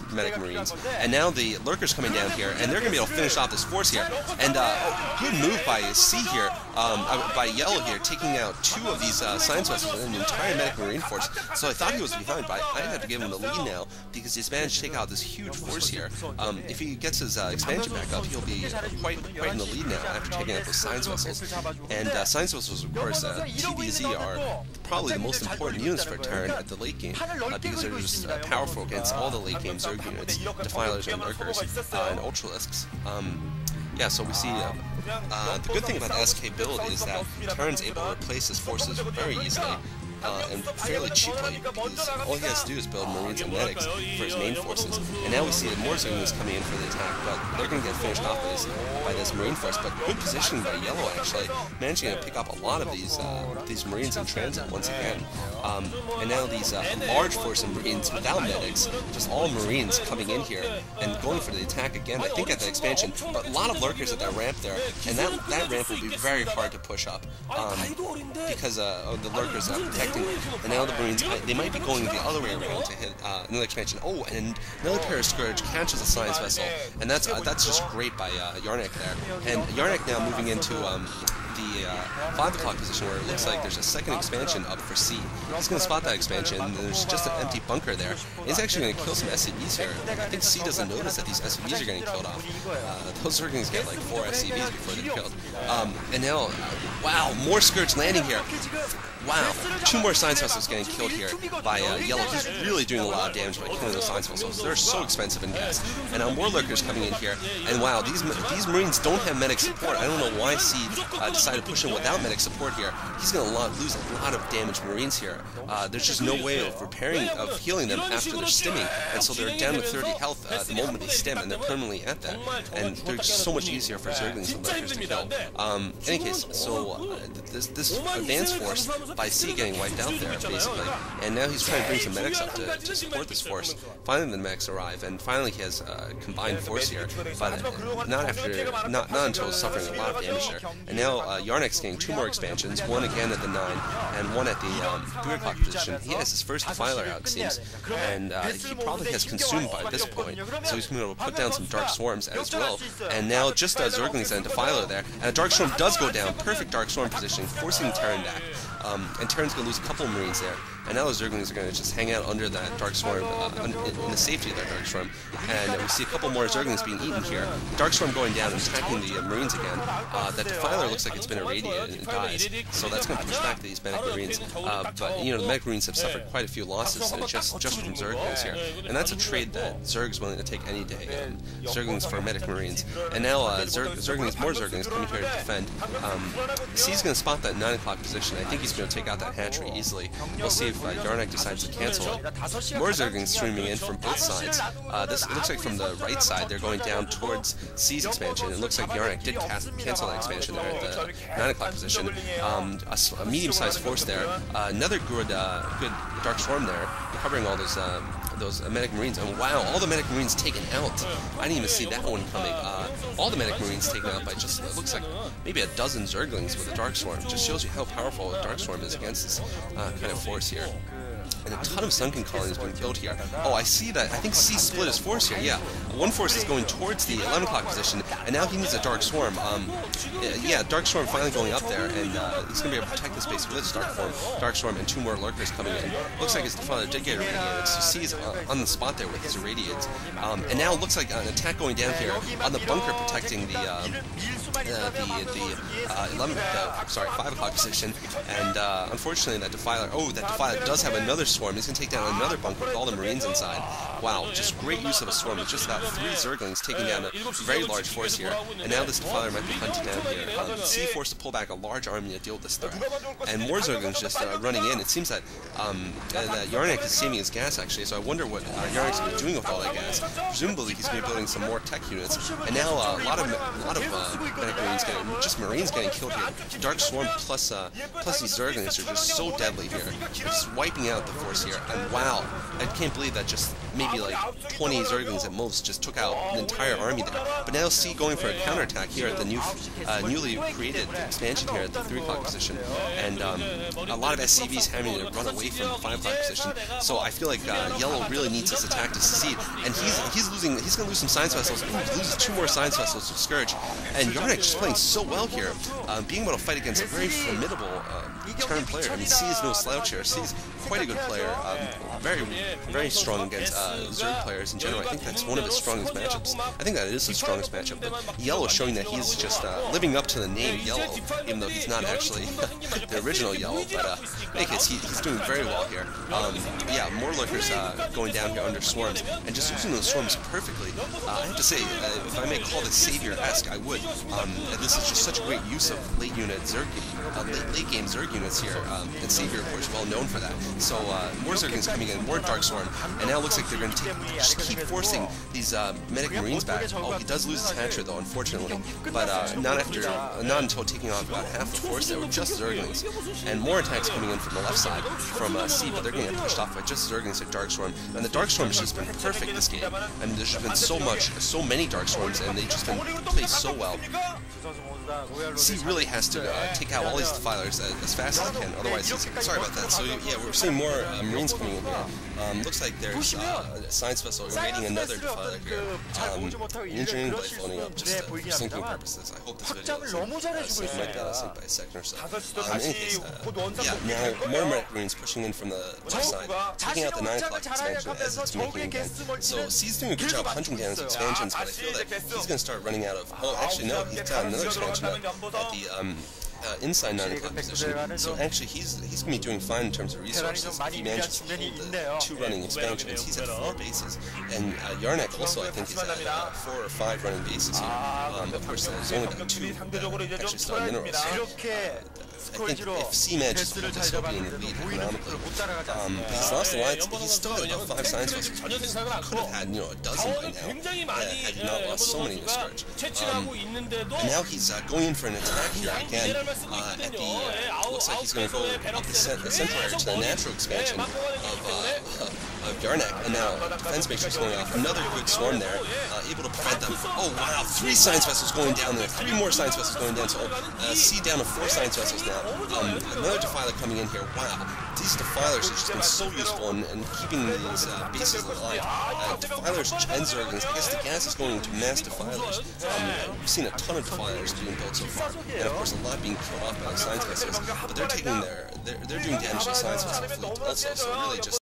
his medic marines. And now the lurkers coming down here, and they're going to be able to finish off this force here. And good move by C here, by Yellow here, taking out 2 of these science vessels and an entire medic marine force. So I thought he was behind, but I have to give him the lead now because he's managed to take out this huge force here. If he gets his expansion back up, he'll be quite in the lead now after taking out those science vessels. And science vessels, of course, TDZ are probably the most important units for Terran at the late game because they're just powerful against all the late game Zerg units, defilers and lurkers, and ultralisks. Yeah, so we see the good thing about the SK build is that Terran's able to replace his forces very easily. And fairly cheaply, because all he has to do is build Marines and Medics for his main forces. And now we see more Zerglings coming in for the attack, but they're going to get finished off by this Marine force. But good positioning by Yellow, actually, managing to pick up a lot of these Marines in transit once again. And now these large force of Marines without Medics, just all Marines coming in here and going for the attack again, I think at the expansion, but a lot of lurkers at that ramp there, and that ramp will be very hard to push up, because of the lurkers protecting. And now the Marines, they might be going the other way around to hit another expansion. Oh, and another pair of Scourge catches a science vessel, and that's just great by YArnc there. And YArnc now moving into the 5 o'clock position where it looks like there's a second expansion up for C. He's going to spot that expansion, and there's just an empty bunker there. He's actually going to kill some SCVs here. I think C doesn't notice that these SCVs are getting killed off. Those Zerglings get like 4 SCVs before they're killed. And now, wow, more Scourge landing here. Wow, 2 more science vessels getting killed here by Yellow. He's really doing a lot of damage by killing those science vessels. They're so expensive in gas. And now more lurkers coming in here. And wow, these Marines don't have medic support. I don't know why C decided to push him without medic support here. He's going to lose a lot of damaged Marines here. There's just no way of healing them after they're stimming. And so they're down to 30 health the moment they stim, and they're permanently at that. And they're just so much easier for Zerglings and lurkers to kill. In any case, so this advanced force by C getting wiped out there, basically. And now he's trying to bring some medics up to support this force. Finally the medics arrive, and finally he has a combined force here, but not until suffering a lot of damage there. And now YArnc's getting 2 more expansions, one again at the 9, and one at the 3 o'clock position. He has his first defiler out, it seems, and he probably has consumed by this point, so he's going to be able to put down some Dark Swarms as well. And now just Zerglings and a defiler there, and a Dark Storm does go down, perfect Dark Storm positioning, forcing Terran back. And Terran's going to lose a couple of Marines there. And now the Zerglings are going to just hang out under that Dark Storm, in the safety of that Dark Storm. And we see a couple more Zerglings being eaten here. Dark Storm going down and attacking the Marines again. That Defiler looks like it's been irradiated and dies, so that's going to push back these Medic Marines. But, you know, the Medic Marines have suffered quite a few losses just from Zerglings here. And that's a trade that Zerg's willing to take any day. Zerglings for Medic Marines. And now more Zerglings coming here to defend. C's going to spot that 9 o'clock position. I think he's going to take out that hatchery easily. We'll see if YArnc decides to cancel it. More Zerglings streaming in from both sides. It looks like from the right side they're going down towards C's expansion. It looks like YArnc did cancel that expansion there at the 9 o'clock position. A medium-sized force there. Another good Dark Storm there, covering all those Medic Marines. And wow, all the Medic Marines taken out. I didn't even see that one coming. All the Medic Marines taken out by just, it looks like maybe a dozen Zerglings with a Dark Storm. Just shows you how powerful a Dark Storm is against this kind of force here. And a ton of sunken colonies being built here. Oh, I see that. I think C split his force here. Yeah, one force is going towards the 11 o'clock position, and now he needs a Dark Swarm. Yeah, Dark Swarm finally going up there, and he's going to be able to protect the space with his Dark Swarm, and 2 more lurkers coming in. Looks like his defiler did get irradiated, so C is on the spot there with his irradiates. And now it looks like an attack going down here on the bunker protecting the 5 o'clock position, and unfortunately that defiler does have another swarm. He's going to take down another bunker with all the Marines inside. Wow, just great use of a swarm with just about 3 Zerglings taking down a very large force here. And now this defiler might be hunted down here. C forced to pull back a large army to deal with this threat. And more Zerglings just running in. It seems that YArnc is saving his gas actually, so I wonder what YArnc's going to be doing with all that gas. Presumably he's going to be building some more tech units. And now a lot of Medic Marines Marines getting killed here. Dark Swarm plus these Zerglings are just so deadly here. They're just wiping out the force here. And wow, I can't believe that just maybe like 20 Zerglings at most, just took out an entire army there. But now C going for a counterattack here at the newly created expansion here at the 3 o'clock position, and a lot of SCVs having to run away from the 5 o'clock position. So I feel like Yellow really needs this attack to succeed, and he's going to lose some Science Vessels. He loses 2 more Science Vessels to Scourge, and YArnc just playing so well here, being able to fight against a very formidable turn player. I mean, C is no slouch here. C is quite a good player, very strong against Zerg players in general. I think that's one of his strongest matchups. I think that is his strongest matchup, but Yellow showing that he's just living up to the name Yellow, even though he's not actually the original Yellow, but in any case, he's doing very well here. Yeah, more Lurkers going down here under Swarms, and just using those Swarms perfectly. I have to say, if I may call this Savior-esque, I would. This is just such a great use of late game Zerg units here, and Savior, of course, well known for that. So more Zerglings coming in, more Dark Swarm, and now it looks like they're going to just keep forcing these Medic Marines back. Oh, he does lose his Hatcher though, unfortunately, but not until taking off about half the force there with just Zerglings, and more attacks coming in from the left side from C, but they're going to get pushed off by just Zerglings and Dark Swarm, and the Dark Swarm has just been perfect this game. I mean, there's just been so many Dark Swarms, and they've just been played so well. C really has to take out all these defilers as fast as he can, otherwise he's... Sorry about that. So yeah, we're seeing more Marines coming in here. Looks like there's a Science Vessel invading another defiler here. Engineering Blade floating up just for syncing purposes. I hope this video is so it might be synced by a second or so. In any case, yeah, now more Marines pushing in from the left side, taking out the 9 o'clock expansion as it's making again. So C's doing a good job hunting down his expansions, but I feel that he's going to start running out of... Oh, actually no, he's got another expansion up at the inside 9 o'clock position. So actually he's going to be doing fine in terms of resources. If he manages to hold the 2 running expansions, he's at 4 bases. And YArnc also, I think, is at 4 or 5 running bases here. Of course, there's only got 2 actually still minerals. So I think if C manages to hold this, he'll be in the lead economically. He's lost alliance, he's still got about 5 Science Vessels, but he could have had, a dozen by now, had he not lost so many to Scourge. And now he's going in for an attack here again. At the, looks like he's going to go up the central area to the natural expansion of YArnc, and now Defense Matrix going off. Another good swarm there, able to prevent them. Oh wow, 3 Science Vessels going down there, 3 more Science Vessels going down, so C down to 4 Science Vessels now. Another Defiler coming in here. Wow, these Defilers have just been so useful in keeping these bases alive. Defilers and Zerglings, I guess the gas is going into mass Defilers. We've seen a ton of Defilers being built so far, and of course a lot being killed off by the Science Vessels, but they're taking they're doing damage to the Science Vessel fleet also, so really just